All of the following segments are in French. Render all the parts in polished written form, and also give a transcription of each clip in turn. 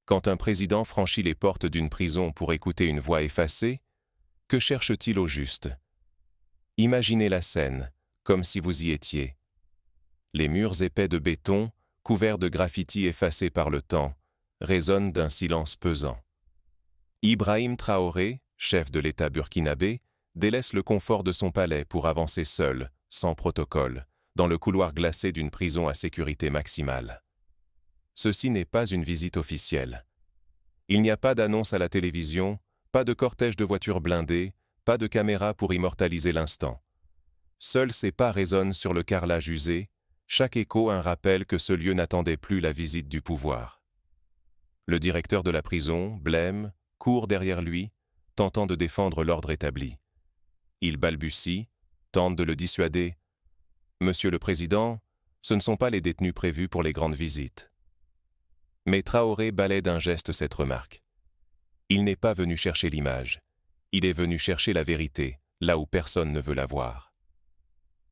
Quand un président franchit les portes d'une prison pour écouter une voix effacée, que cherche-t-il au juste? Imaginez la scène, comme si vous y étiez. Les murs épais de béton, couverts de graffitis effacés par le temps, résonnent d'un silence pesant. Ibrahim Traoré, chef de l'État burkinabé, délaisse le confort de son palais pour avancer seul, sans protocole, dans le couloir glacé d'une prison à sécurité maximale. Ceci n'est pas une visite officielle. Il n'y a pas d'annonce à la télévision, pas de cortège de voitures blindées, pas de caméra pour immortaliser l'instant. Seuls ses pas résonnent sur le carrelage usé, chaque écho un rappel que ce lieu n'attendait plus la visite du pouvoir. Le directeur de la prison, blême, court derrière lui, tentant de défendre l'ordre établi. Il balbutie, tente de le dissuader. « Monsieur le Président, ce ne sont pas les détenus prévus pour les grandes visites. » Mais Traoré balaie d'un geste cette remarque. Il n'est pas venu chercher l'image. Il est venu chercher la vérité, là où personne ne veut la voir.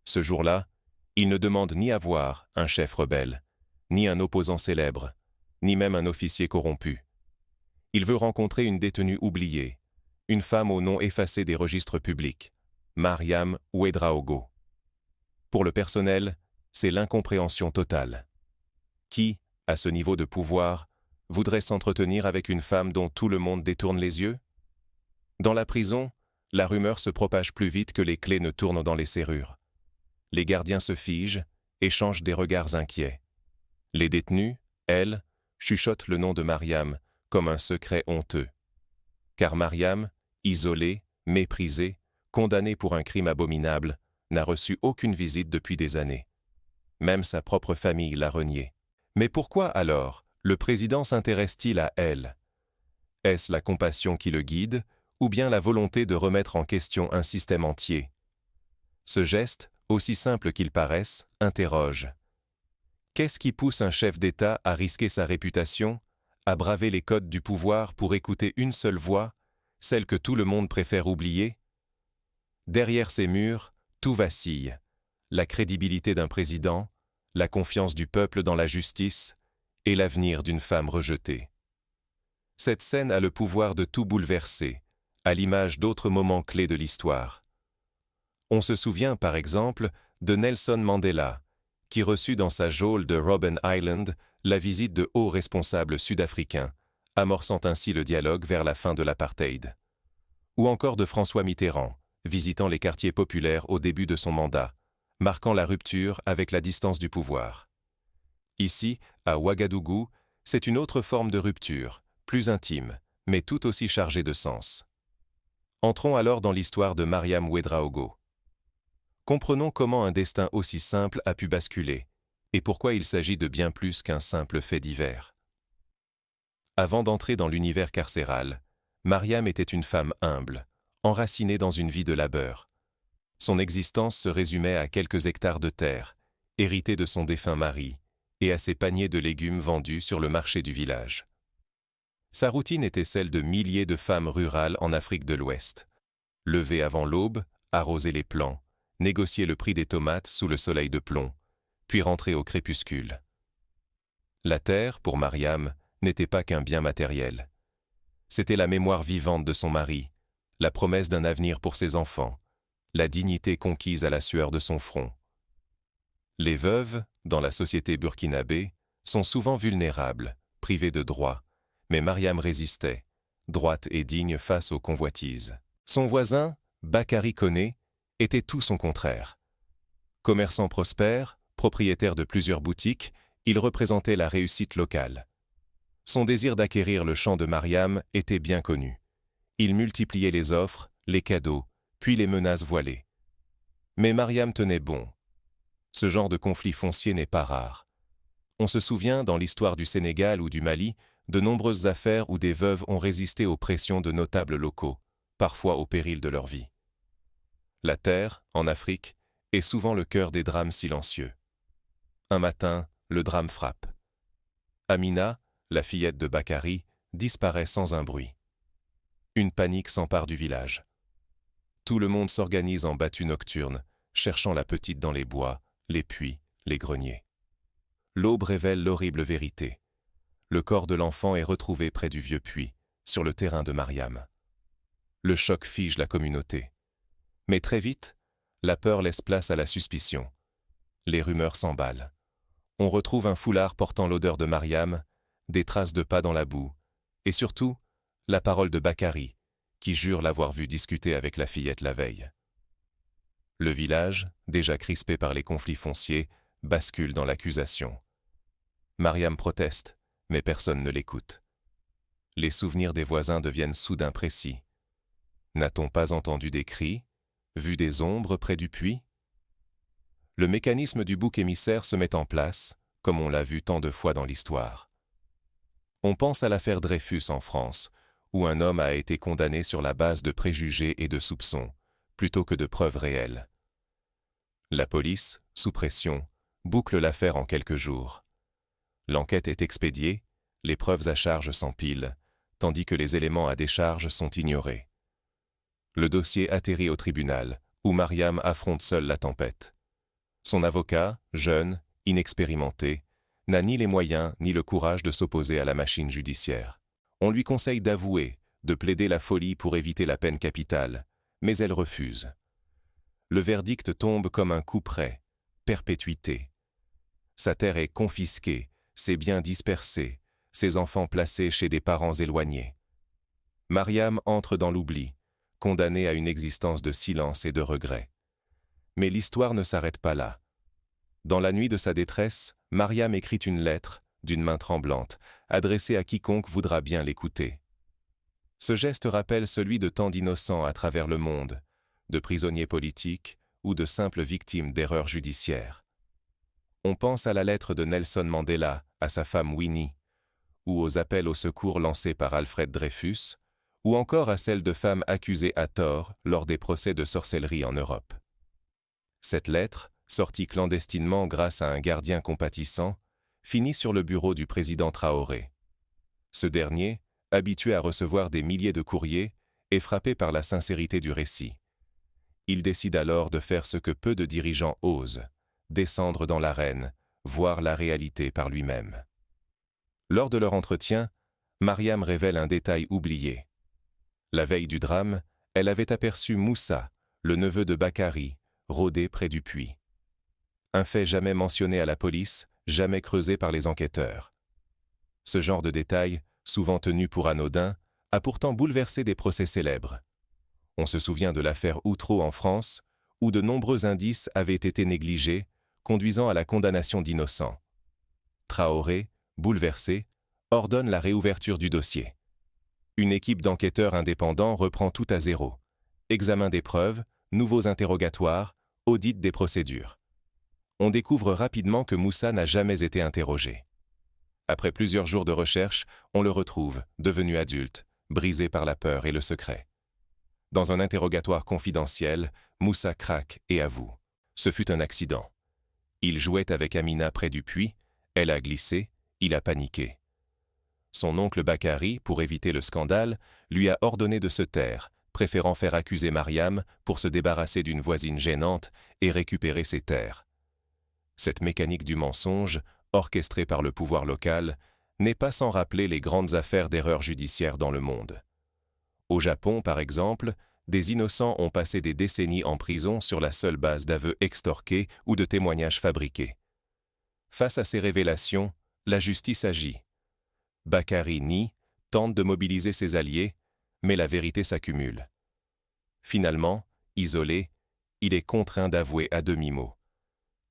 Ce jour-là, il ne demande ni à voir un chef rebelle, ni un opposant célèbre, ni même un officier corrompu. Il veut rencontrer une détenue oubliée, une femme au nom effacé des registres publics, Mariam Ouedraogo. Pour le personnel, c'est l'incompréhension totale. Qui, à ce niveau de pouvoir, voudrait s'entretenir avec une femme dont tout le monde détourne les yeux? Dans la prison, la rumeur se propage plus vite que les clés ne tournent dans les serrures. Les gardiens se figent, échangent des regards inquiets. Les détenus, elles, chuchotent le nom de Mariam comme un secret honteux. Car Mariam, isolée, méprisée, condamnée pour un crime abominable, n'a reçu aucune visite depuis des années. Même sa propre famille l'a reniée. Mais pourquoi alors le président s'intéresse-t-il à elle? Est-ce la compassion qui le guide, ou bien la volonté de remettre en question un système entier? Ce geste, aussi simple qu'il paraisse, interroge. Qu'est-ce qui pousse un chef d'État à risquer sa réputation, à braver les codes du pouvoir pour écouter une seule voix, celle que tout le monde préfère oublier? Derrière ces murs, tout vacille. La crédibilité d'un président, la confiance du peuple dans la justice et l'avenir d'une femme rejetée. Cette scène a le pouvoir de tout bouleverser, à l'image d'autres moments clés de l'histoire. On se souvient par exemple de Nelson Mandela, qui reçut dans sa geôle de Robben Island la visite de hauts responsables sud-africains, amorçant ainsi le dialogue vers la fin de l'apartheid. Ou encore de François Mitterrand, visitant les quartiers populaires au début de son mandat, marquant la rupture avec la distance du pouvoir. Ici, à Ouagadougou, c'est une autre forme de rupture, plus intime, mais tout aussi chargée de sens. Entrons alors dans l'histoire de Mariam Ouedraogo. Comprenons comment un destin aussi simple a pu basculer, et pourquoi il s'agit de bien plus qu'un simple fait divers. Avant d'entrer dans l'univers carcéral, Mariam était une femme humble, enracinée dans une vie de labeur. Son existence se résumait à quelques hectares de terre, hérités de son défunt mari, et à ses paniers de légumes vendus sur le marché du village. Sa routine était celle de milliers de femmes rurales en Afrique de l'Ouest. Lever avant l'aube, arroser les plants, négocier le prix des tomates sous le soleil de plomb, puis rentrer au crépuscule. La terre, pour Mariam, n'était pas qu'un bien matériel. C'était la mémoire vivante de son mari, la promesse d'un avenir pour ses enfants, la dignité conquise à la sueur de son front. Les veuves, dans la société burkinabé, sont souvent vulnérables, privées de droits, mais Mariam résistait, droite et digne face aux convoitises. Son voisin, Bakary Koné, était tout son contraire. Commerçant prospère, propriétaire de plusieurs boutiques, il représentait la réussite locale. Son désir d'acquérir le champ de Mariam était bien connu. Il multipliait les offres, les cadeaux, puis les menaces voilées. Mais Mariam tenait bon. Ce genre de conflit foncier n'est pas rare. On se souvient, dans l'histoire du Sénégal ou du Mali, de nombreuses affaires où des veuves ont résisté aux pressions de notables locaux, parfois au péril de leur vie. La terre, en Afrique, est souvent le cœur des drames silencieux. Un matin, le drame frappe. Amina, la fillette de Bakary, disparaît sans un bruit. Une panique s'empare du village. Tout le monde s'organise en battue nocturne, cherchant la petite dans les bois, les puits, les greniers. L'aube révèle l'horrible vérité. le corps de l'enfant est retrouvé près du vieux puits, sur le terrain de Mariam. Le choc fige la communauté. Mais très vite, la peur laisse place à la suspicion. Les rumeurs s'emballent. On retrouve un foulard portant l'odeur de Mariam, des traces de pas dans la boue, et surtout, la parole de Bakary, qui jure l'avoir vu discuter avec la fillette la veille. Le village, déjà crispé par les conflits fonciers, bascule dans l'accusation. Mariam proteste, mais personne ne l'écoute. Les souvenirs des voisins deviennent soudain précis. N'a-t-on pas entendu des cris, vu des ombres près du puits? Le mécanisme du bouc émissaire se met en place, comme on l'a vu tant de fois dans l'histoire. On pense à l'affaire Dreyfus en France, où un homme a été condamné sur la base de préjugés et de soupçons, plutôt que de preuves réelles. La police, sous pression, boucle l'affaire en quelques jours. L'enquête est expédiée, les preuves à charge s'empilent, tandis que les éléments à décharge sont ignorés. Le dossier atterrit au tribunal, où Mariam affronte seule la tempête. Son avocat, jeune, inexpérimenté, n'a ni les moyens ni le courage de s'opposer à la machine judiciaire. On lui conseille d'avouer, de plaider la folie pour éviter la peine capitale, mais elle refuse. Le verdict tombe comme un coup près, perpétuité. Sa terre est confisquée, ses biens dispersés, ses enfants placés chez des parents éloignés. Mariam entre dans l'oubli, condamnée à une existence de silence et de regret. Mais l'histoire ne s'arrête pas là. Dans la nuit de sa détresse, Mariam écrit une lettre, d'une main tremblante, adressée à quiconque voudra bien l'écouter. Ce geste rappelle celui de tant d'innocents à travers le monde, de prisonniers politiques ou de simples victimes d'erreurs judiciaires. On pense à la lettre de Nelson Mandela à sa femme Winnie, ou aux appels au secours lancés par Alfred Dreyfus, ou encore à celle de femmes accusées à tort lors des procès de sorcellerie en Europe. Cette lettre, sortie clandestinement grâce à un gardien compatissant, finit sur le bureau du président Traoré. Ce dernier, habitué à recevoir des milliers de courriers, est frappé par la sincérité du récit. Il décide alors de faire ce que peu de dirigeants osent, descendre dans l'arène, voir la réalité par lui-même. Lors de leur entretien, Mariam révèle un détail oublié. La veille du drame, elle avait aperçu Moussa, le neveu de Bakary, rôder près du puits. Un fait jamais mentionné à la police, jamais creusé par les enquêteurs. Ce genre de détail, souvent tenu pour anodin, a pourtant bouleversé des procès célèbres. On se souvient de l'affaire Outreau en France, où de nombreux indices avaient été négligés, conduisant à la condamnation d'innocents. Traoré, bouleversé, ordonne la réouverture du dossier. Une équipe d'enquêteurs indépendants reprend tout à zéro. Examen des preuves, nouveaux interrogatoires, audit des procédures. On découvre rapidement que Moussa n'a jamais été interrogé. Après plusieurs jours de recherche, on le retrouve, devenu adulte, brisé par la peur et le secret. Dans un interrogatoire confidentiel, Moussa craque et avoue. Ce fut un accident. Il jouait avec Amina près du puits, elle a glissé, il a paniqué. Son oncle Bakary, pour éviter le scandale, lui a ordonné de se taire, préférant faire accuser Mariam pour se débarrasser d'une voisine gênante et récupérer ses terres. Cette mécanique du mensonge, orchestrée par le pouvoir local, n'est pas sans rappeler les grandes affaires d'erreurs judiciaires dans le monde. Au Japon, par exemple, des innocents ont passé des décennies en prison sur la seule base d'aveux extorqués ou de témoignages fabriqués. Face à ces révélations, la justice agit. Bakary nie, tente de mobiliser ses alliés, mais la vérité s'accumule. Finalement, isolé, il est contraint d'avouer à demi-mot.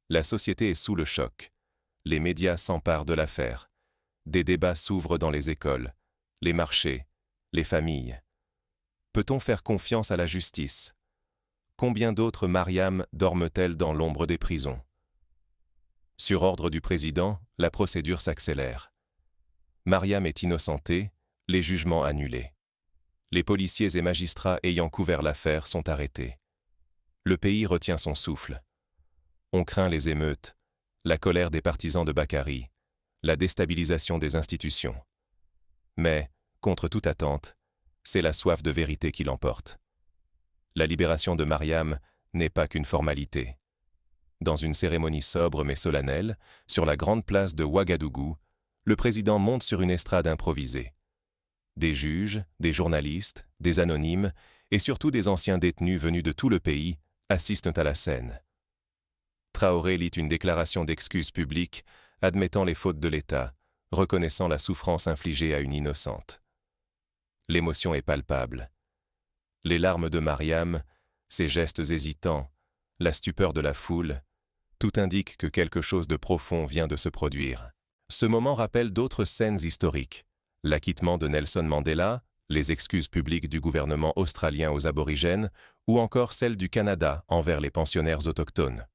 La société est sous le choc. Les médias s'emparent de l'affaire. Des débats s'ouvrent dans les écoles, les marchés, les familles. Peut-on faire confiance à la justice? Combien d'autres Mariam dorment-elles dans l'ombre des prisons? Sur ordre du président, la procédure s'accélère. Mariam est innocentée, les jugements annulés. Les policiers et magistrats ayant couvert l'affaire sont arrêtés. Le pays retient son souffle. On craint les émeutes, la colère des partisans de Bakary, la déstabilisation des institutions. Mais, contre toute attente, c'est la soif de vérité qui l'emporte. La libération de Mariam n'est pas qu'une formalité. Dans une cérémonie sobre mais solennelle, sur la grande place de Ouagadougou, le président monte sur une estrade improvisée. Des juges, des journalistes, des anonymes et surtout des anciens détenus venus de tout le pays assistent à la scène. Traoré lit une déclaration d'excuses publique admettant les fautes de l'État, reconnaissant la souffrance infligée à une innocente. L'émotion est palpable. Les larmes de Mariam, ses gestes hésitants, la stupeur de la foule, tout indique que quelque chose de profond vient de se produire. Ce moment rappelle d'autres scènes historiques. L'acquittement de Nelson Mandela, les excuses publiques du gouvernement australien aux aborigènes, ou encore celles du Canada envers les pensionnaires autochtones.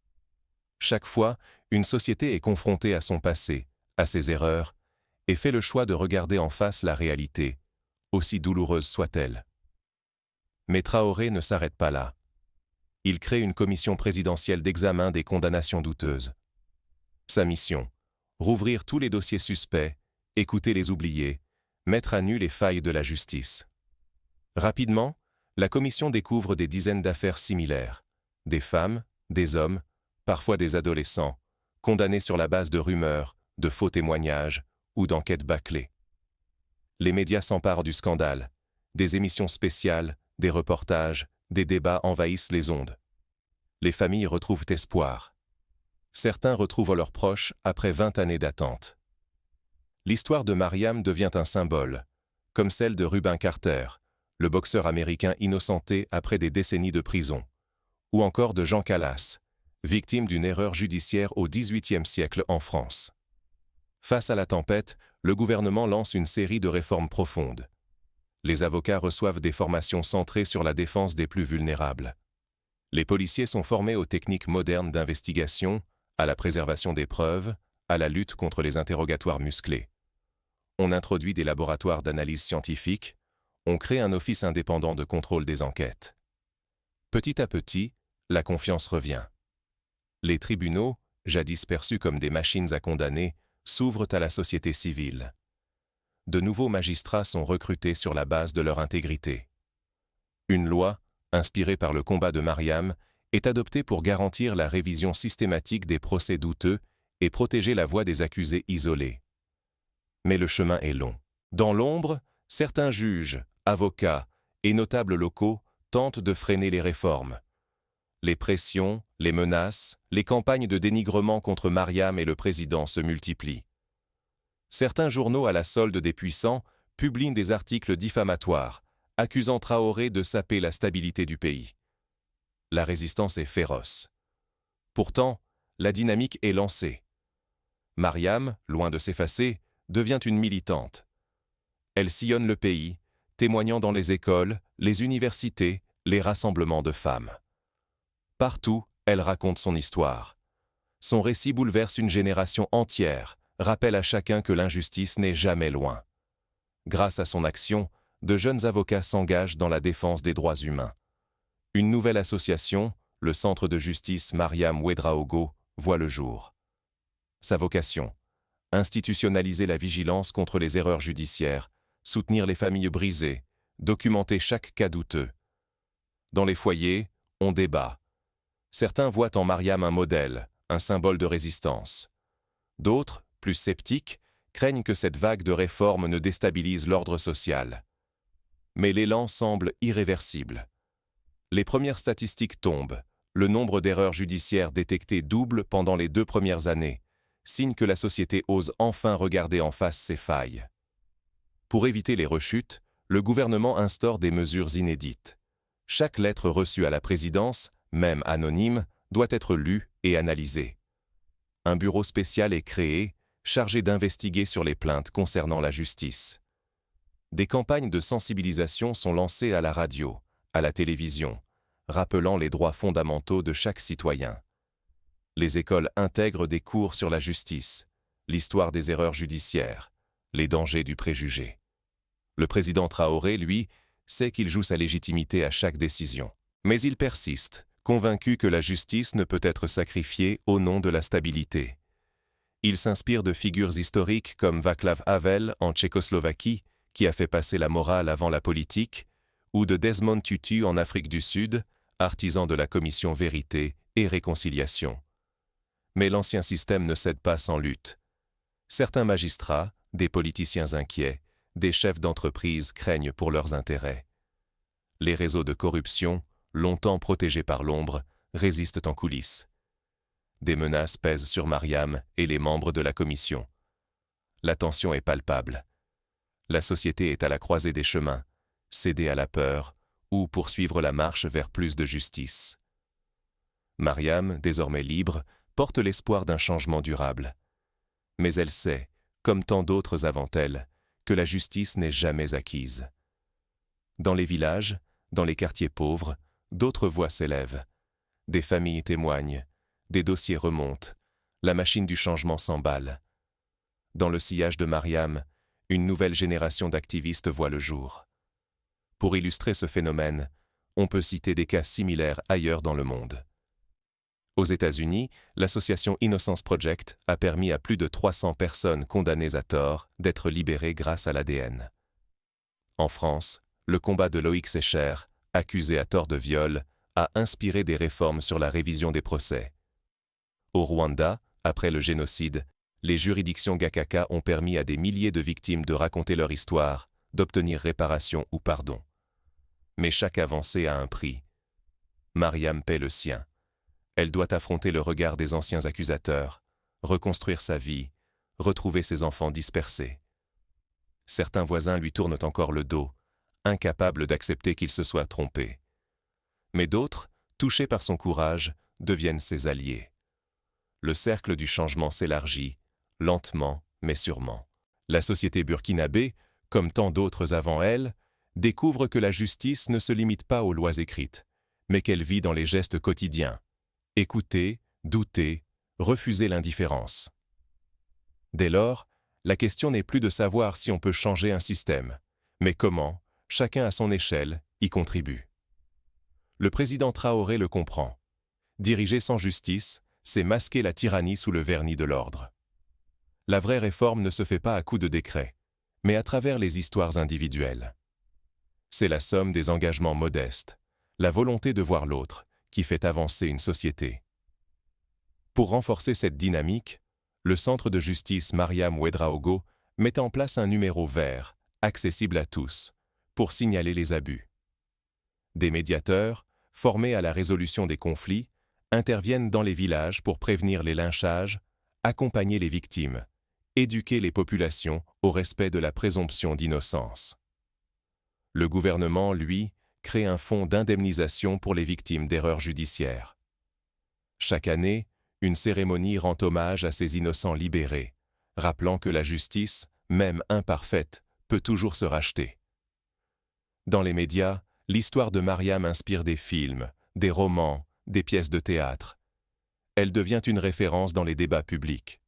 Chaque fois, une société est confrontée à son passé, à ses erreurs, et fait le choix de regarder en face la réalité, aussi douloureuse soit-elle. Mais Traoré ne s'arrête pas là. Il crée une commission présidentielle d'examen des condamnations douteuses. Sa mission, rouvrir tous les dossiers suspects, écouter les oubliés, mettre à nu les failles de la justice. Rapidement, la commission découvre des dizaines d'affaires similaires, des femmes, des hommes, parfois des adolescents, condamnés sur la base de rumeurs, de faux témoignages ou d'enquêtes bâclées. Les médias s'emparent du scandale, des émissions spéciales, des reportages, des débats envahissent les ondes. Les familles retrouvent espoir. Certains retrouvent leurs proches après 20 années d'attente. L'histoire de Mariam devient un symbole, comme celle de Rubin Carter, le boxeur américain innocenté après des décennies de prison, ou encore de Jean Calas, victime d'une erreur judiciaire au XVIIIe siècle en France. Face à la tempête, le gouvernement lance une série de réformes profondes. Les avocats reçoivent des formations centrées sur la défense des plus vulnérables. Les policiers sont formés aux techniques modernes d'investigation, à la préservation des preuves, à la lutte contre les interrogatoires musclés. On introduit des laboratoires d'analyse scientifique, on crée un office indépendant de contrôle des enquêtes. Petit à petit, la confiance revient. Les tribunaux, jadis perçus comme des machines à condamner, s'ouvrent à la société civile. De nouveaux magistrats sont recrutés sur la base de leur intégrité. Une loi, inspirée par le combat de Mariam, est adoptée pour garantir la révision systématique des procès douteux et protéger la voix des accusés isolés. Mais le chemin est long. Dans l'ombre, certains juges, avocats et notables locaux tentent de freiner les réformes. Les pressions, les menaces, les campagnes de dénigrement contre Mariam et le président se multiplient. Certains journaux à la solde des puissants publient des articles diffamatoires, accusant Traoré de saper la stabilité du pays. La résistance est féroce. Pourtant, la dynamique est lancée. Mariam, loin de s'effacer, devient une militante. Elle sillonne le pays, témoignant dans les écoles, les universités, les rassemblements de femmes. Partout, elle raconte son histoire. Son récit bouleverse une génération entière, rappelle à chacun que l'injustice n'est jamais loin. Grâce à son action, de jeunes avocats s'engagent dans la défense des droits humains. Une nouvelle association, le Centre de justice Mariam Ouedraogo, voit le jour. Sa vocation, institutionnaliser la vigilance contre les erreurs judiciaires, soutenir les familles brisées, documenter chaque cas douteux. Dans les foyers, on débat. Certains voient en Mariam un modèle, un symbole de résistance. D'autres, plus sceptiques, craignent que cette vague de réformes ne déstabilise l'ordre social. Mais l'élan semble irréversible. Les premières statistiques tombent. Le nombre d'erreurs judiciaires détectées double pendant les 2 premières années, signe que la société ose enfin regarder en face ses failles. Pour éviter les rechutes, le gouvernement instaure des mesures inédites. Chaque lettre reçue à la présidence, même anonyme, doit être lue et analysée. Un bureau spécial est créé, chargé d'investiguer sur les plaintes concernant la justice. Des campagnes de sensibilisation sont lancées à la radio, à la télévision, rappelant les droits fondamentaux de chaque citoyen. Les écoles intègrent des cours sur la justice, l'histoire des erreurs judiciaires, les dangers du préjugé. Le président Traoré, lui, sait qu'il joue sa légitimité à chaque décision. Mais il persiste, convaincu que la justice ne peut être sacrifiée au nom de la stabilité. Il s'inspire de figures historiques comme Václav Havel en Tchécoslovaquie, qui a fait passer la morale avant la politique, ou de Desmond Tutu en Afrique du Sud, artisan de la commission Vérité et Réconciliation. Mais l'ancien système ne cède pas sans lutte. Certains magistrats, des politiciens inquiets, des chefs d'entreprise craignent pour leurs intérêts. Les réseaux de corruption, longtemps protégés par l'ombre, résistent en coulisses. Des menaces pèsent sur Mariam et les membres de la commission. La tension est palpable. La société est à la croisée des chemins, céder à la peur ou poursuivre la marche vers plus de justice. Mariam, désormais libre, porte l'espoir d'un changement durable. Mais elle sait, comme tant d'autres avant elle, que la justice n'est jamais acquise. Dans les villages, dans les quartiers pauvres, d'autres voix s'élèvent. Des familles témoignent, des dossiers remontent, la machine du changement s'emballe. Dans le sillage de Mariam, une nouvelle génération d'activistes voit le jour. Pour illustrer ce phénomène, on peut citer des cas similaires ailleurs dans le monde. Aux États-Unis, l'association Innocence Project a permis à plus de 300 personnes condamnées à tort d'être libérées grâce à l'ADN. En France, le combat de Loïc Secher, accusé à tort de viol, a inspiré des réformes sur la révision des procès. Au Rwanda, après le génocide, les juridictions Gacaca ont permis à des milliers de victimes de raconter leur histoire, d'obtenir réparation ou pardon. Mais chaque avancée a un prix. Mariam paie le sien. Elle doit affronter le regard des anciens accusateurs, reconstruire sa vie, retrouver ses enfants dispersés. Certains voisins lui tournent encore le dos, incapables d'accepter qu'il se soit trompé. Mais d'autres, touchés par son courage, deviennent ses alliés. Le cercle du changement s'élargit, lentement mais sûrement. La société burkinabé, comme tant d'autres avant elle, découvre que la justice ne se limite pas aux lois écrites, mais qu'elle vit dans les gestes quotidiens. Écouter, douter, refuser l'indifférence. Dès lors, la question n'est plus de savoir si on peut changer un système, mais comment, chacun à son échelle, y contribue. Le président Traoré le comprend. Diriger sans justice, c'est masquer la tyrannie sous le vernis de l'ordre. La vraie réforme ne se fait pas à coups de décret, mais à travers les histoires individuelles. C'est la somme des engagements modestes, la volonté de voir l'autre, qui fait avancer une société. Pour renforcer cette dynamique, le Centre de justice Mariam Ouedraogo met en place un numéro vert, accessible à tous, pour signaler les abus. Des médiateurs, formés à la résolution des conflits, interviennent dans les villages pour prévenir les lynchages, accompagner les victimes, éduquer les populations au respect de la présomption d'innocence. Le gouvernement, lui, crée un fonds d'indemnisation pour les victimes d'erreurs judiciaires. Chaque année, une cérémonie rend hommage à ces innocents libérés, rappelant que la justice, même imparfaite, peut toujours se racheter. Dans les médias, l'histoire de Mariam inspire des films, des romans, des pièces de théâtre. Elle devient une référence dans les débats publics.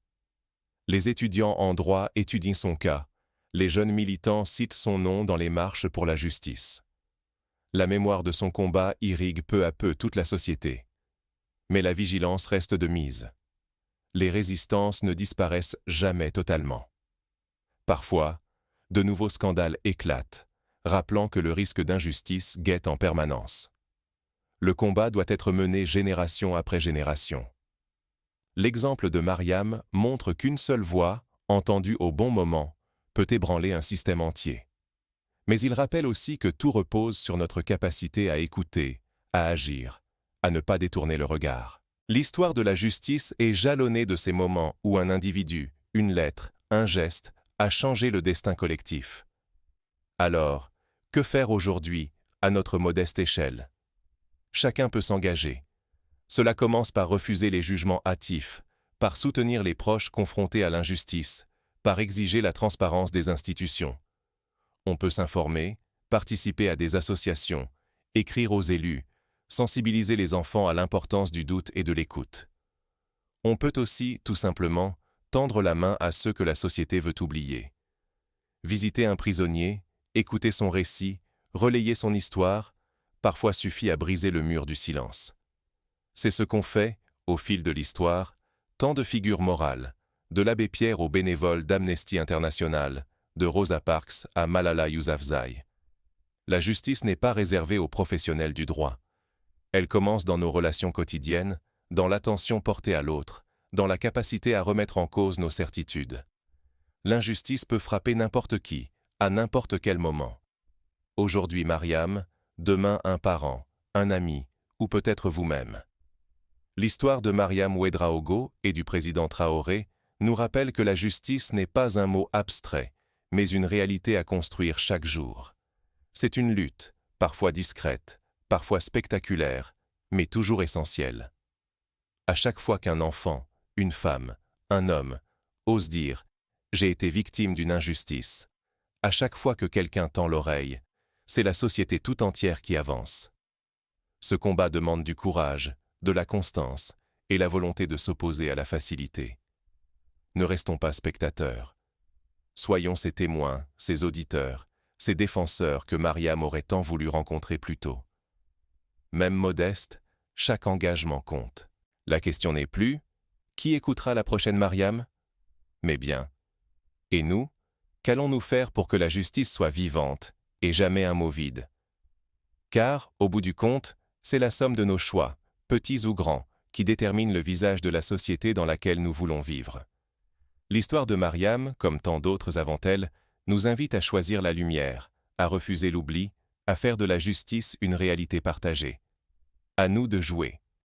Les étudiants en droit étudient son cas. Les jeunes militants citent son nom dans les marches pour la justice. La mémoire de son combat irrigue peu à peu toute la société. Mais la vigilance reste de mise. Les résistances ne disparaissent jamais totalement. Parfois, de nouveaux scandales éclatent, rappelant que le risque d'injustice guette en permanence. Le combat doit être mené génération après génération. L'exemple de Mariam montre qu'une seule voix, entendue au bon moment, peut ébranler un système entier. Mais il rappelle aussi que tout repose sur notre capacité à écouter, à agir, à ne pas détourner le regard. L'histoire de la justice est jalonnée de ces moments où un individu, une lettre, un geste, a changé le destin collectif. Alors, que faire aujourd'hui, à notre modeste échelle ? Chacun peut s'engager. Cela commence par refuser les jugements hâtifs, par soutenir les proches confrontés à l'injustice, par exiger la transparence des institutions. On peut s'informer, participer à des associations, écrire aux élus, sensibiliser les enfants à l'importance du doute et de l'écoute. On peut aussi, tout simplement, tendre la main à ceux que la société veut oublier. Visiter un prisonnier, écouter son récit, relayer son histoire, parfois suffit à briser le mur du silence. C'est ce qu'ont fait, au fil de l'histoire, tant de figures morales, de l'abbé Pierre aux bénévoles d'Amnesty International, de Rosa Parks à Malala Yousafzai. La justice n'est pas réservée aux professionnels du droit. Elle commence dans nos relations quotidiennes, dans l'attention portée à l'autre, dans la capacité à remettre en cause nos certitudes. L'injustice peut frapper n'importe qui, à n'importe quel moment. Aujourd'hui Mariam, demain un parent, un ami, ou peut-être vous-même. L'histoire de Mariam Ouedraogo et du président Traoré nous rappelle que la justice n'est pas un mot abstrait, mais une réalité à construire chaque jour. C'est une lutte, parfois discrète, parfois spectaculaire, mais toujours essentielle. À chaque fois qu'un enfant, une femme, un homme, ose dire « j'ai été victime d'une injustice », à chaque fois que quelqu'un tend l'oreille, c'est la société tout entière qui avance. Ce combat demande du courage, de la constance et la volonté de s'opposer à la facilité. Ne restons pas spectateurs. Soyons ces témoins, ces auditeurs, ces défenseurs que Mariam aurait tant voulu rencontrer plus tôt. Même modeste, chaque engagement compte. La question n'est plus « Qui écoutera la prochaine Mariam ?» mais bien « Et nous, qu'allons-nous faire pour que la justice soit vivante et jamais un mot vide ?» Car, au bout du compte, c'est la somme de nos choix, petits ou grands, qui détermine le visage de la société dans laquelle nous voulons vivre. L'histoire de Mariam, comme tant d'autres avant elle, nous invite à choisir la lumière, à refuser l'oubli, à faire de la justice une réalité partagée. À nous de jouer.